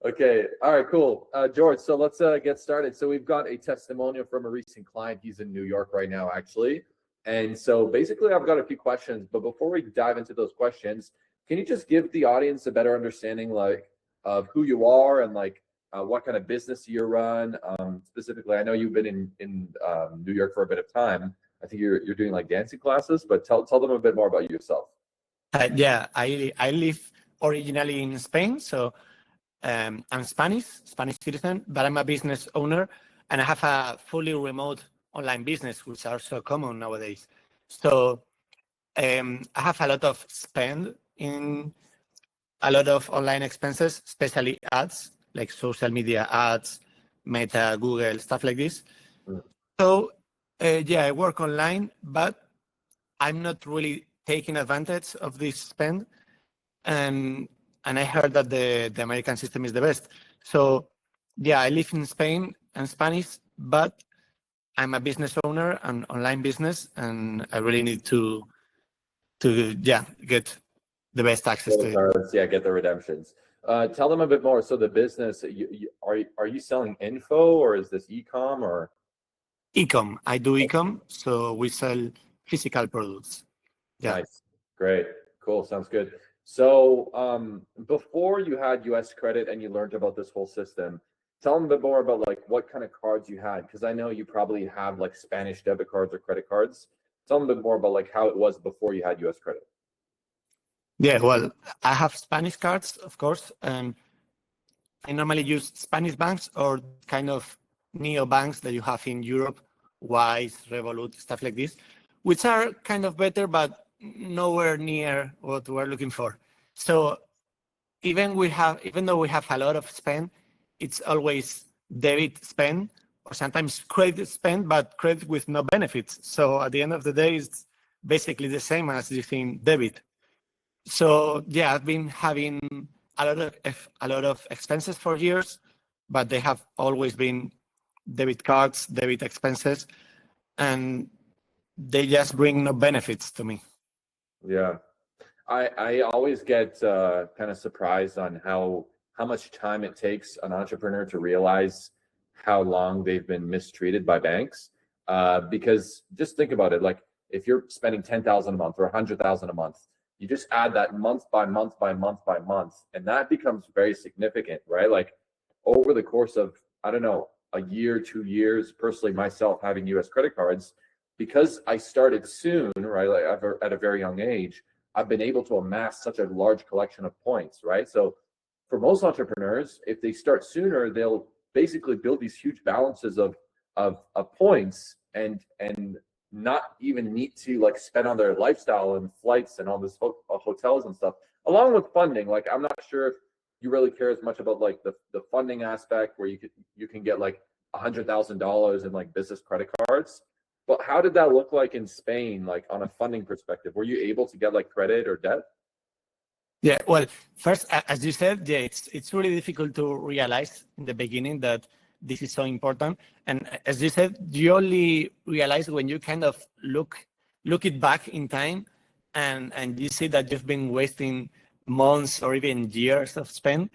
Okay. All right, cool. George, so let's get started. So we've got a testimonial from a recent client. He's in New York right now, actually. And so basically, I've got a few questions, but before we dive into those questions, can you just give the audience a better understanding, like, of who you are and like what kind of business you run? Specifically, I know you've been in New York for a bit of time. I think you're doing like dancing classes, but tell them a bit more about yourself. Yeah, I live originally in Spain, so I'm Spanish citizen, but I'm a business owner, and I have a fully remote online business, which are so common nowadays. So I have a lot of spend in a lot of online expenses, especially ads, like social media ads, Meta, Google, stuff like this. Mm. So yeah, I work online, but I'm not really taking advantage of this spend. And I heard that the American system is the best. So yeah, I live in Spain and Spanish, but I'm a business owner, an online business, and I really need to get the best access to it. Yeah, get the redemptions. Tell them a bit more. So the business, are you selling info, or is this e-com, or? E-com. I do e-com, so we sell physical products. Yeah. Nice. Great. Cool. Sounds good. So before you had US credit and you learned about this whole system, tell them a bit more about like what kind of cards you had, because I know you probably have like Spanish debit cards or credit cards. Tell them a bit more about like how it was before you had US credit. Yeah, well, I have Spanish cards, of course, and I normally use Spanish banks or kind of neo banks that you have in Europe, Wise, Revolut, stuff like this, which are kind of better, but nowhere near what we're looking for. So even though we have a lot of spend, it's always debit spend or sometimes credit spend, but credit with no benefits. So at the end of the day, it's basically the same as using debit. So yeah, I've been having a lot of expenses for years, but they have always been debit cards, debit expenses, and they just bring no benefits to me. Yeah. I always get kind of surprised on how much time it takes an entrepreneur to realize how long they've been mistreated by banks. Because just think about it, like if you're spending 10,000 a month or 100,000 a month, you just add that month by month by month by month, and that becomes very significant, right? Like over the course of, I don't know, a year, 2 years, personally myself having US credit cards, because I started soon, right? Like at a very young age, I've been able to amass such a large collection of points, right? So for most entrepreneurs, if they start sooner, they'll basically build these huge balances of points and not even need to like spend on their lifestyle and flights and all this hotels and stuff, along with funding. Like I'm not sure if you really care as much about like the funding aspect where you can get like $100,000 in like business credit cards. But how did that look like in Spain, like on a funding perspective? Were you able to get like credit or debt? Yeah, well, first, as you said, yeah, it's really difficult to realize in the beginning that this is so important. And as you said, you only realize when you kind of look it back in time, and you see that you've been wasting months or even years of spend.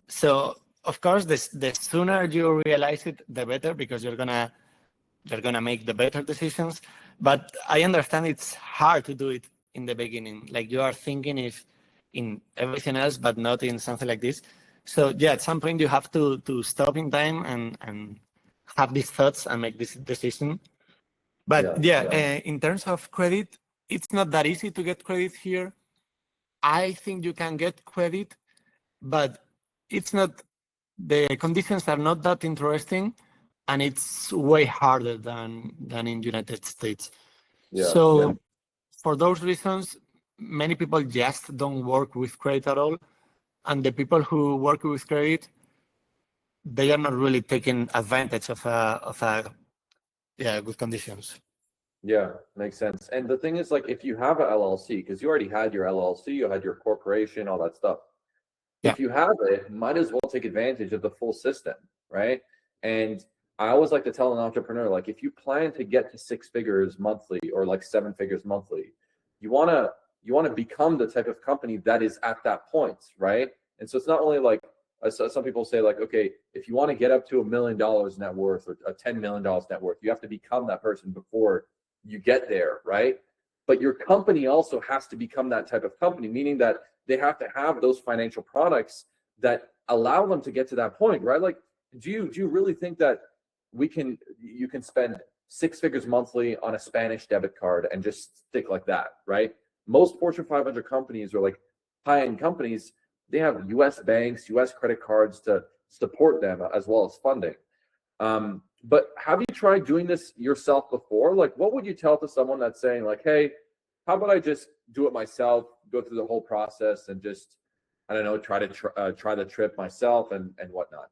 So of course, the sooner you realize it, the better, because you're gonna make the better decisions. But I understand it's hard to do it in the beginning. Like you are thinking if in everything else, but not in something like this. So yeah, at some point you have to stop in time and have these thoughts and make this decision. But in terms of credit, it's not that easy to get credit here. I think you can get credit, but it's not, the conditions are not that interesting, and it's way harder than in United States. For those reasons, many people just don't work with credit at all. And the people who work with credit, they are not really taking advantage of good conditions. Yeah, makes sense. And the thing is, like, if you have a LLC, because you already had your LLC, you had your corporation, all that stuff. Yeah. If you have it, might as well take advantage of the full system, right? And I always like to tell an entrepreneur, like, if you plan to get to 6 figures monthly or like 7 figures monthly, you wanna become the type of company that is at that point, right? And so it's not only like some people say like, okay, if you want to get up to $1 million net worth or $10 million net worth, you have to become that person before you get there, right? But your company also has to become that type of company, meaning that they have to have those financial products that allow them to get to that point, right? Like, do you really think that you can spend 6 figures monthly on a Spanish debit card and just stick like that, right? Most Fortune 500 companies, or like high-end companies, they have US banks, US credit cards to support them, as well as funding. But have you tried doing this yourself before? Like, what would you tell to someone that's saying like, hey, how about I just do it myself, go through the whole process and just, I don't know, try the trip myself and whatnot?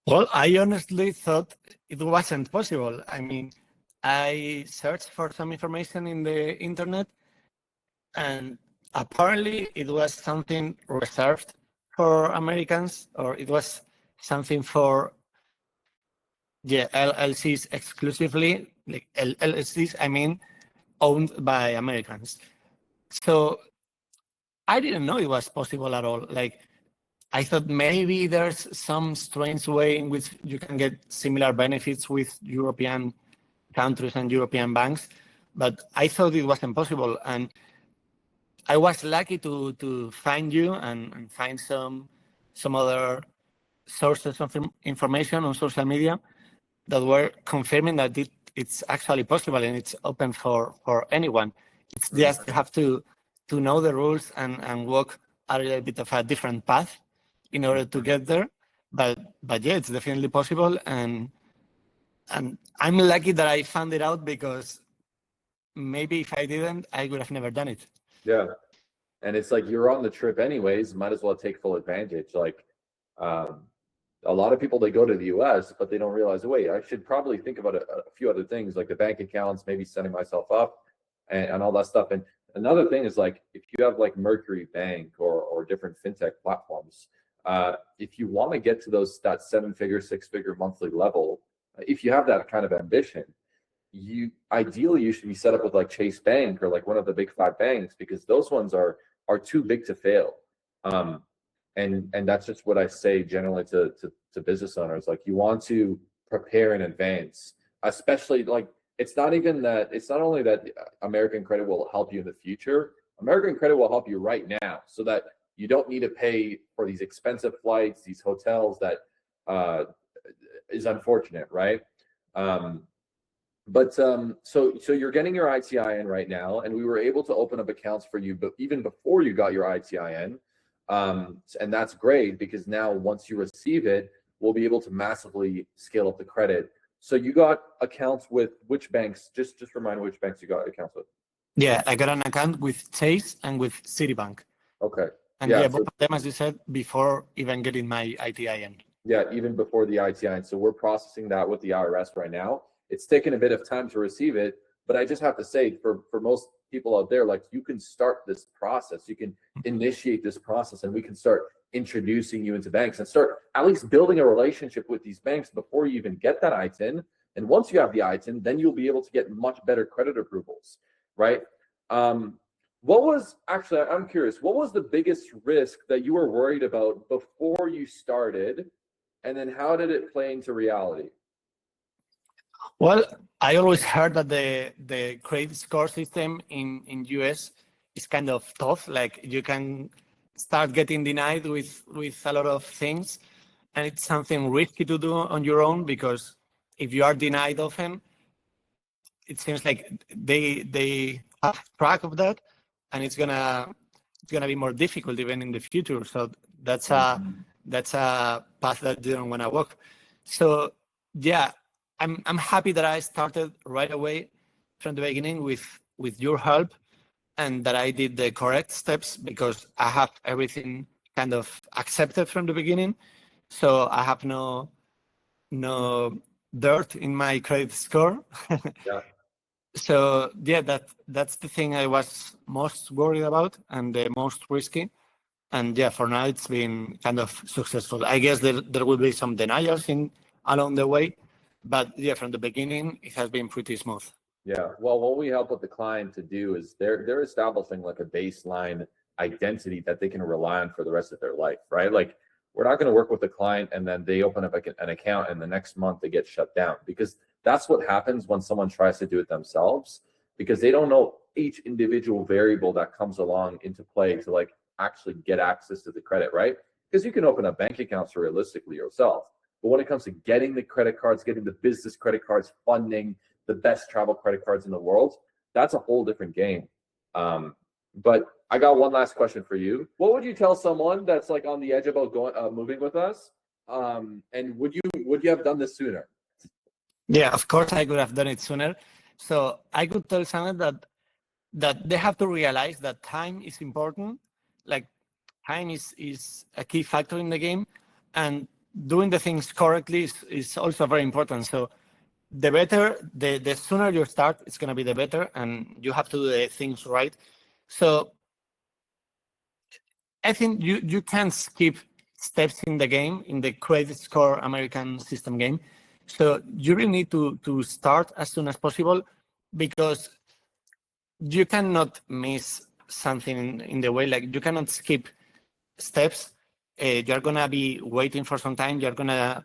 Well, I honestly thought it wasn't possible. I mean, I searched for some information in the internet, and apparently it was something reserved for Americans, or it was something for LLCs exclusively, like LLCs, I mean, owned by Americans. So I didn't know it was possible at all. Like, I thought maybe there's some strange way in which you can get similar benefits with European countries and European banks, but I thought it was impossible. And I was lucky to find you and find some other sources of information on social media that were confirming that it's actually possible and it's open for anyone. It's just you have to know the rules and walk a little bit of a different path in order to get there. But yeah, it's definitely possible. And I'm lucky that I found it out, because maybe if I didn't, I would have never done it. Yeah. And it's like, you're on the trip anyways, might as well take full advantage. Like, a lot of people, they go to the US, but they don't realize, wait, I should probably think about a few other things, like the bank accounts, maybe setting myself up and all that stuff. And another thing is, like, if you have like Mercury Bank or different fintech platforms, if you want to get to that 7-figure, 6-figure monthly level, if you have that kind of ambition, ideally you should be set up with like Chase Bank or like one of the big 5 banks, because those ones are too big to fail. And that's just what I say generally to business owners. Like, you want to prepare in advance, especially like, it's not only that American Credit will help you in the future. American Credit will help you right now, so that you don't need to pay for these expensive flights, these hotels that is unfortunate, right? So you're getting your ITIN right now, and we were able to open up accounts for you, but even before you got your ITIN. And that's great, because now once you receive it, we'll be able to massively scale up the credit. So you got accounts with which banks? Just remind me which banks you got accounts with. Yeah, I got an account with Chase and with Citibank. Okay. And yeah, both of them, as you said, before even getting my ITIN. Yeah, even before the ITIN. So we're processing that with the IRS right now. It's taken a bit of time to receive it, but I just have to say, for most people out there, like, you can start this process, you can initiate this process, and we can start introducing you into banks and start at least building a relationship with these banks before you even get that ITIN. And once you have the ITIN, then you'll be able to get much better credit approvals, right? I'm curious, what was the biggest risk that you were worried about before you started, and then how did it play into reality? Well, I always heard that the credit score system in US is kind of tough. Like, you can start getting denied with a lot of things, and it's something risky to do on your own, because if you are denied often, it seems like they have track of that, and it's gonna be more difficult even in the future. So that's a path that you don't want to walk. So yeah, I'm happy that I started right away from the beginning with your help, and that I did the correct steps, because I have everything kind of accepted from the beginning. So I have no dirt in my credit score. Yeah. So yeah, that's the thing I was most worried about and the most risky. And yeah, for now it's been kind of successful. I guess there will be some denials along the way, but yeah, from the beginning it has been pretty smooth. Yeah. Well, what we help with the client to do is they're establishing like a baseline identity that they can rely on for the rest of their life, right? Like, we're not going to work with the client and then they open up an account and the next month they get shut down, because that's what happens when someone tries to do it themselves, because they don't know each individual variable that comes along into play to like actually get access to the credit, right? Because you can open up bank accounts realistically yourself. But when it comes to getting the credit cards, getting the business credit cards, funding the best travel credit cards in the world, that's a whole different game. But I got one last question for you. What would you tell someone that's like on the edge about moving with us? And would you have done this sooner? Yeah, of course I could have done it sooner. So I could tell someone that they have to realize that time is important. Like time is a key factor in the game, and doing the things correctly is also very important. So the sooner you start, it's going to be the better, and you have to do the things right. So I think you can skip steps in the game, in the credit score American system game. So you really need to start as soon as possible, because you cannot miss something in the way. Like you cannot skip steps. You're gonna be waiting for some time. You're gonna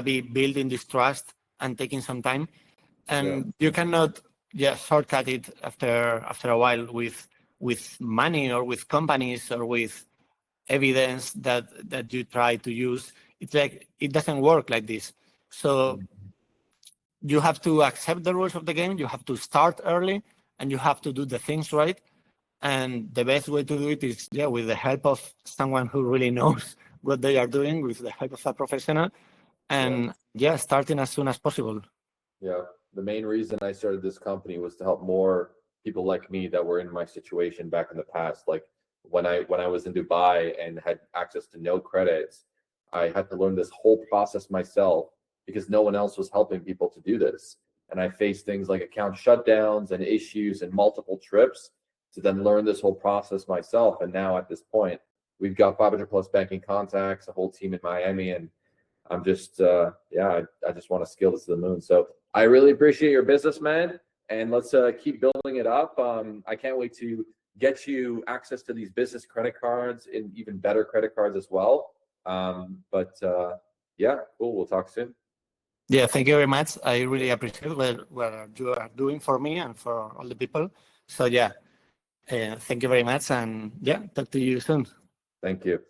be building this trust and taking some time, and you cannot shortcut it after a while with money or with companies or with evidence that you try to use. It's like it doesn't work like this. So you have to accept the rules of the game. You have to start early, and you have to do the things right. And the best way to do it is with the help of someone who really knows what they are doing, with the help of a professional, and starting as soon as possible. Yeah, the main reason I started this company was to help more people like me that were in my situation back in the past. Like when I was in Dubai and had access to no credits, I had to learn this whole process myself because no one else was helping people to do this. And I faced things like account shutdowns and issues and multiple trips to then learn this whole process myself. And now at this point, we've got 500 plus banking contacts, a whole team in Miami, and I'm just, I just want to scale this to the moon. So I really appreciate your business, man. And let's keep building it up. I can't wait to get you access to these business credit cards and even better credit cards as well. Yeah, cool. We'll talk soon. Yeah, thank you very much. I really appreciate what you are doing for me and for all the people. So thank you very much, and talk to you soon. Thank you.